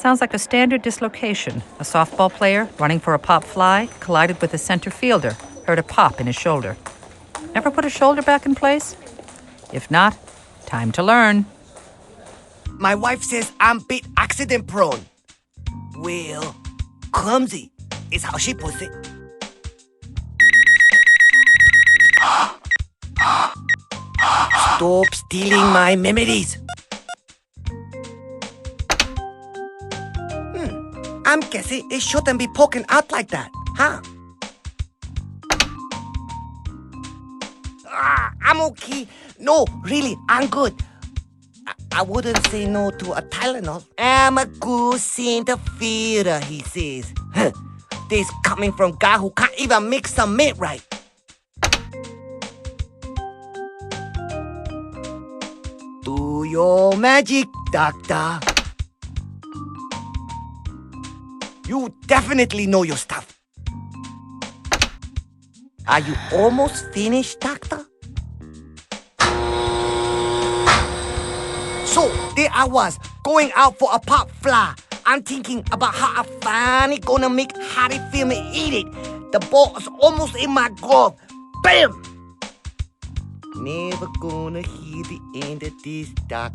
Sounds like a standard dislocation. A softball player running for a pop fly collided with a center fielder, heard a pop in his shoulder. Ever put a shoulder back in place? If not, time to learn. My wife says I'm bit accident prone. Well, clumsy is how she puts it. Stop stealing my memories. I'm guessing it shouldn't be poking out like that, huh? I'm okay. No, really, I'm good. I wouldn't say no to a Tylenol. I'm a good center fielder, he says. This coming from a guy who can't even mix a mint right. Do your magic, doctor. You definitely know your stuff. Are you almost finished, doctor? So, there I was, going out for a pop fly. I'm thinking about how I finally gonna make Harry feel me eat it. The ball is almost in my glove. Bam! Never gonna hear the end of this, doc.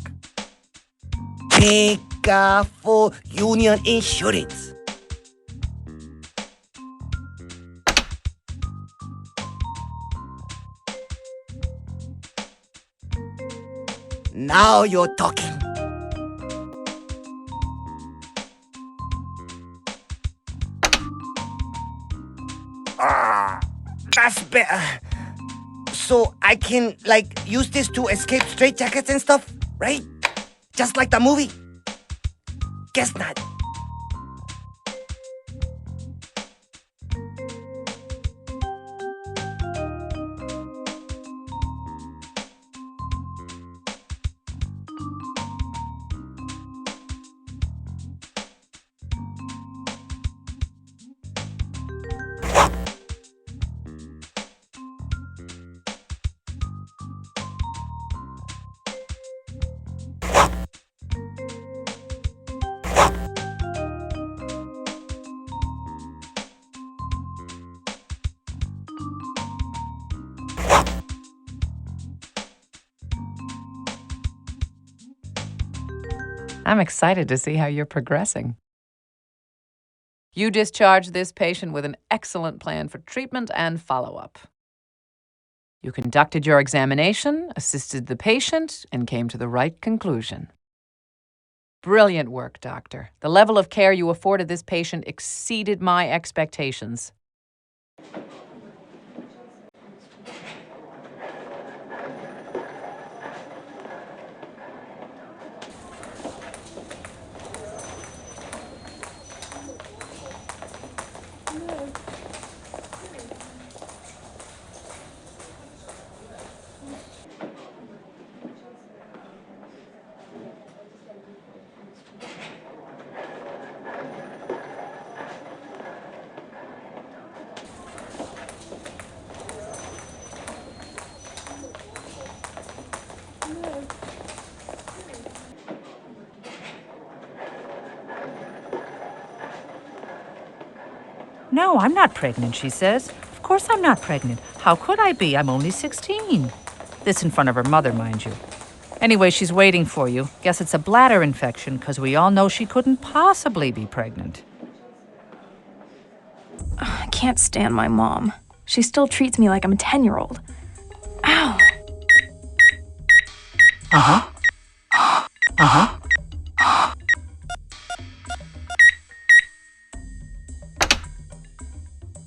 Thank God for Union Insurance. Now you're talking. That's better. So I can, use this to escape straitjackets and stuff, right? Just like the movie? Guess not. I'm excited to see how you're progressing. You discharged this patient with an excellent plan for treatment and follow-up. You conducted your examination, assisted the patient, and came to the right conclusion. Brilliant work, doctor. The level of care you afforded this patient exceeded my expectations. No, I'm not pregnant, she says. Of course I'm not pregnant. How could I be? I'm only 16. This in front of her mother, mind you. Anyway, she's waiting for you. Guess it's a bladder infection, because we all know she couldn't possibly be pregnant. I can't stand my mom. She still treats me like I'm a 10-year-old. Ow! Uh-huh. Uh-huh.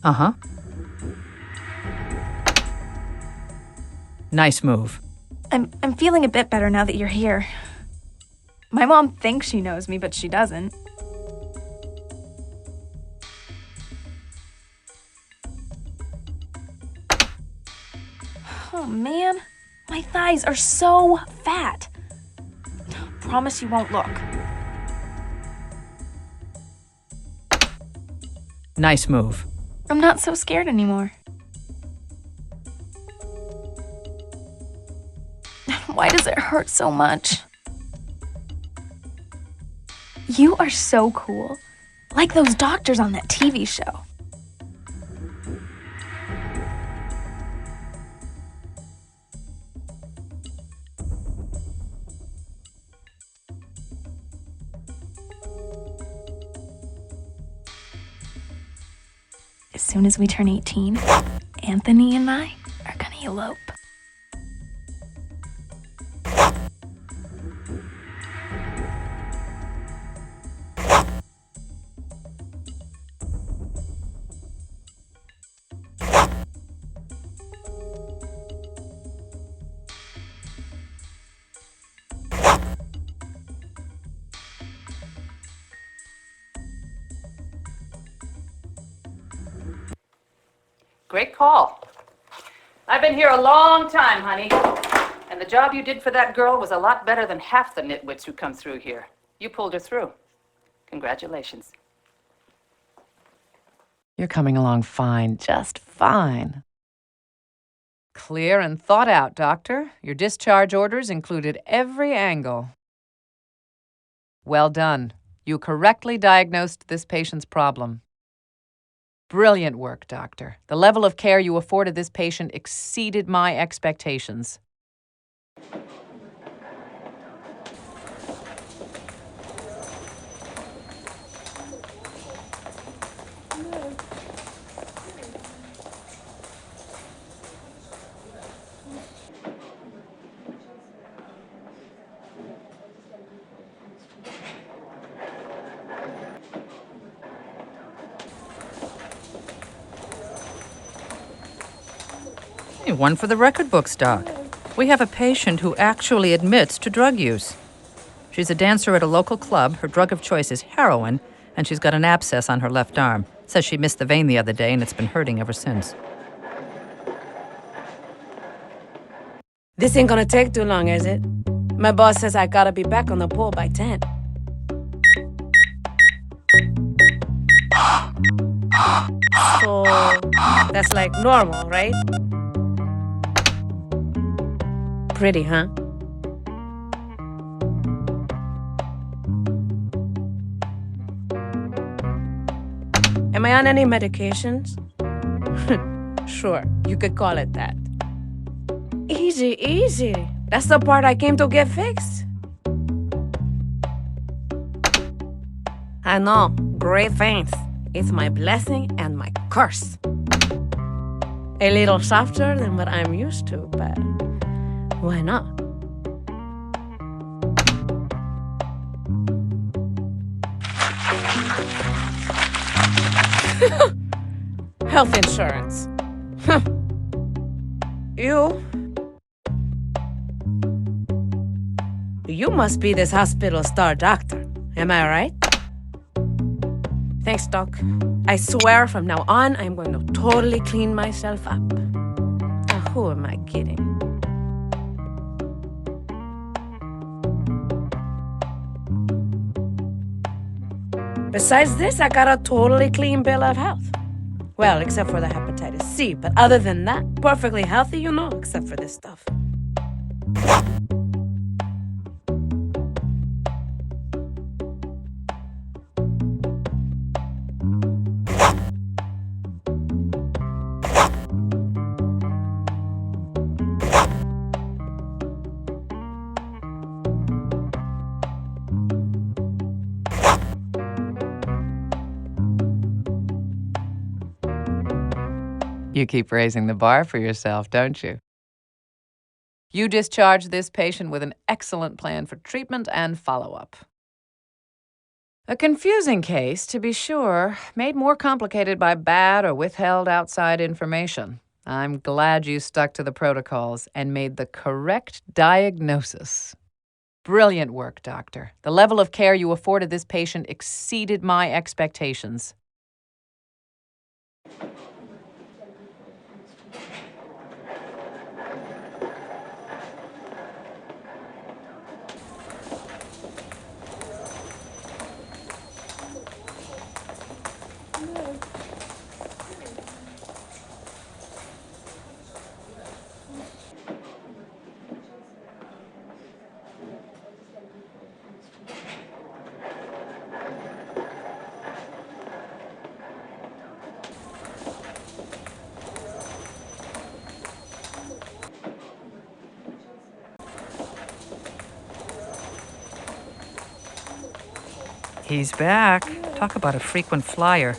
Uh-huh. Nice move. I'm feeling a bit better now that you're here. My mom thinks she knows me, but she doesn't. Oh man, my thighs are so fat. Promise you won't look. Nice move. I'm not so scared anymore. Why does it hurt so much? You are so cool. Like those doctors on that TV show. As soon as we turn 18, Anthony and I are gonna elope. Great call. I've been here a long time, honey. And the job you did for that girl was a lot better than half the nitwits who come through here. You pulled her through. Congratulations. You're coming along fine, just fine. Clear and thought out, Doctor. Your discharge orders included every angle. Well done. You correctly diagnosed this patient's problem. Brilliant work, Doctor. The level of care you afforded this patient exceeded my expectations. Hey, one for the record books, Doc. We have a patient who actually admits to drug use. She's a dancer at a local club. Her drug of choice is heroin, and she's got an abscess on her left arm. Says she missed the vein the other day, and it's been hurting ever since. This ain't gonna take too long, is it? My boss says I gotta be back on the pole by 10. So, that's like normal, right? Pretty, huh? Am I on any medications? Sure, you could call it that. Easy, easy. That's the part I came to get fixed. I know, great thanks. It's my blessing and my curse. A little softer than what I'm used to, but why not? Health insurance. You must be this hospital's star doctor. Am I right? Thanks, Doc. I swear from now on, I'm going to totally clean myself up. Who am I kidding? Besides this, I got a totally clean bill of health. Well, except for the hepatitis C. But other than that, perfectly healthy, except for this stuff. You keep raising the bar for yourself, don't you? You discharged this patient with an excellent plan for treatment and follow-up. A confusing case, to be sure, made more complicated by bad or withheld outside information. I'm glad you stuck to the protocols and made the correct diagnosis. Brilliant work, Doctor. The level of care you afforded this patient exceeded my expectations. He's back. Talk about a frequent flyer.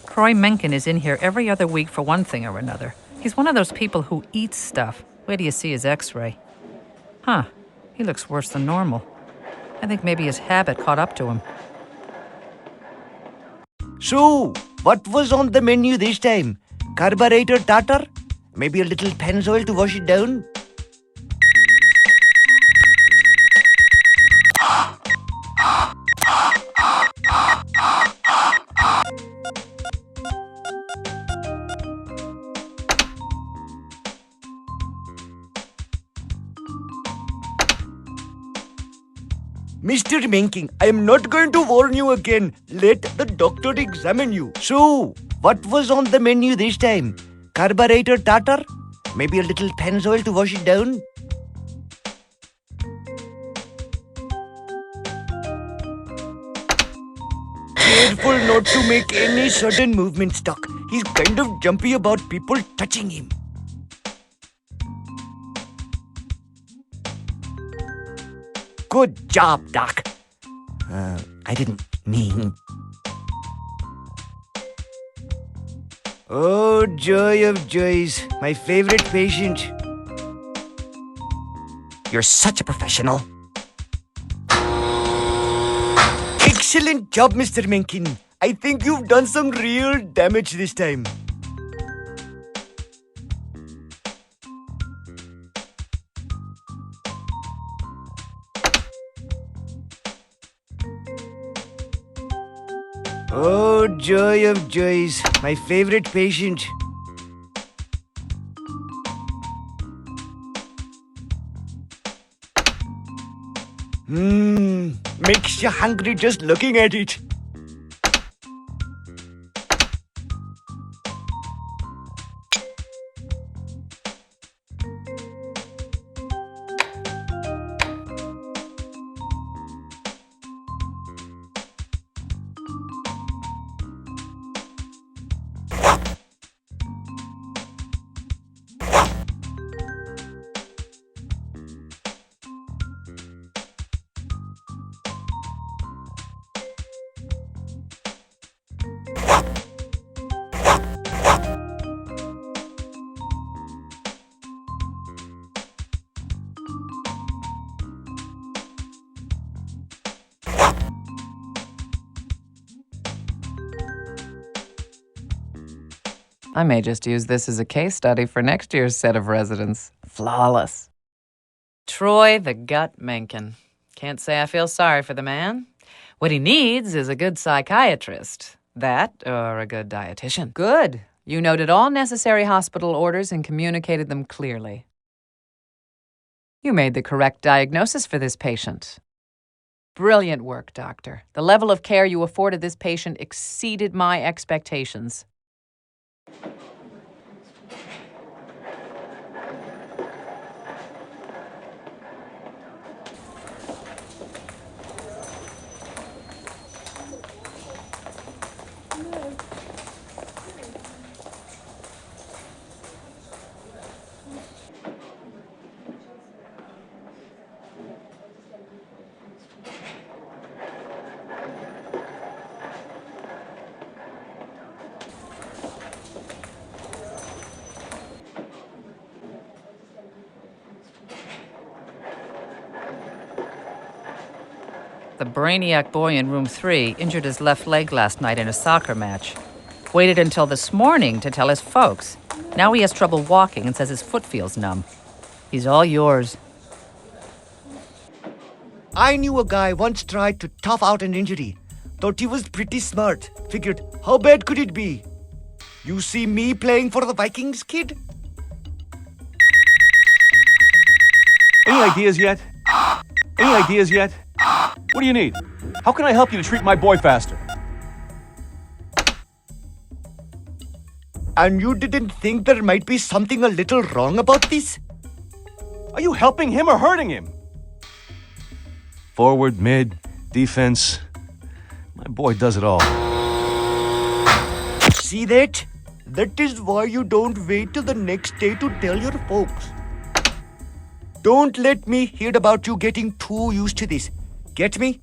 Troy Mencken is in here every other week for one thing or another. He's one of those people who eats stuff. Wait till you see his x-ray. Huh, he looks worse than normal. I think maybe his habit caught up to him. So, what was on the menu this time? Carburetor tartar? Maybe a little Pennzoil to wash it down? Mr. Mencken, I am not going to warn you again. Let the doctor examine you. So, what was on the menu this time? Carburetor tartar? Maybe a little Pennzoil to wash it down? Careful not to make any sudden movements, Doc. He's kind of jumpy about people touching him. Good job, Doc. I didn't mean. Oh, joy of joys, my favorite patient. You're such a professional. Excellent job, Mr. Mencken. I think you've done some real damage this time. Oh, joy of joys, my favorite patient. Makes you hungry just looking at it. I may just use this as a case study for next year's set of residents. Flawless. Troy the Gut Mencken. Can't say I feel sorry for the man. What he needs is a good psychiatrist. That or a good dietitian. Good. You noted all necessary hospital orders and communicated them clearly. You made the correct diagnosis for this patient. Brilliant work, doctor. The level of care you afforded this patient exceeded my expectations. The brainiac boy in room 3 injured his left leg last night in a soccer match. Waited until this morning to tell his folks. Now he has trouble walking and says his foot feels numb. He's all yours. I knew a guy once tried to tough out an injury. Thought he was pretty smart. Figured, how bad could it be? You see me playing for the Vikings, kid? Any ideas yet? Any ideas yet? What do you need? How can I help you to treat my boy faster? And you didn't think there might be something a little wrong about this? Are you helping him or hurting him? Forward, mid, defense. My boy does it all. See that? That is why you don't wait till the next day to tell your folks. Don't let me hear about you getting too used to this. Get me?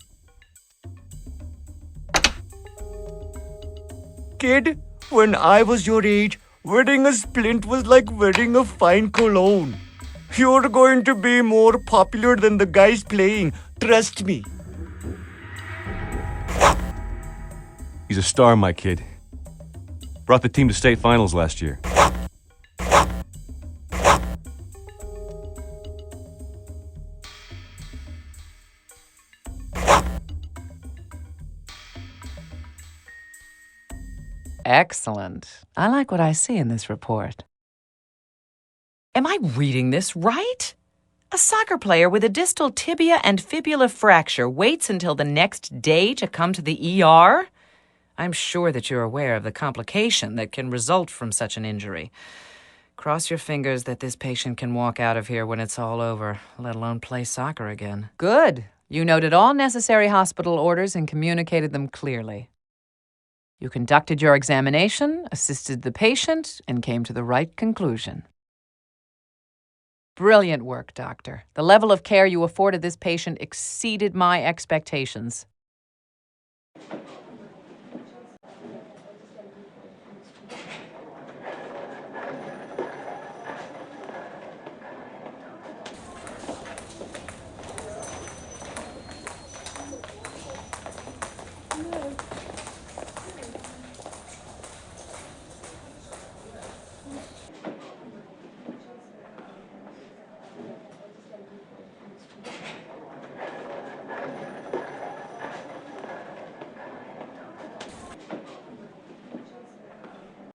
Kid, when I was your age, wearing a splint was like wearing a fine cologne. You're going to be more popular than the guys playing, trust me. He's a star, my kid. Brought the team to state finals last year. Excellent. I like what I see in this report. Am I reading this right? A soccer player with a distal tibia and fibula fracture waits until the next day to come to the ER? I'm sure that you're aware of the complication that can result from such an injury. Cross your fingers that this patient can walk out of here when it's all over, let alone play soccer again. Good. You noted all necessary hospital orders and communicated them clearly. You conducted your examination, assisted the patient, and came to the right conclusion. Brilliant work, doctor. The level of care you afforded this patient exceeded my expectations.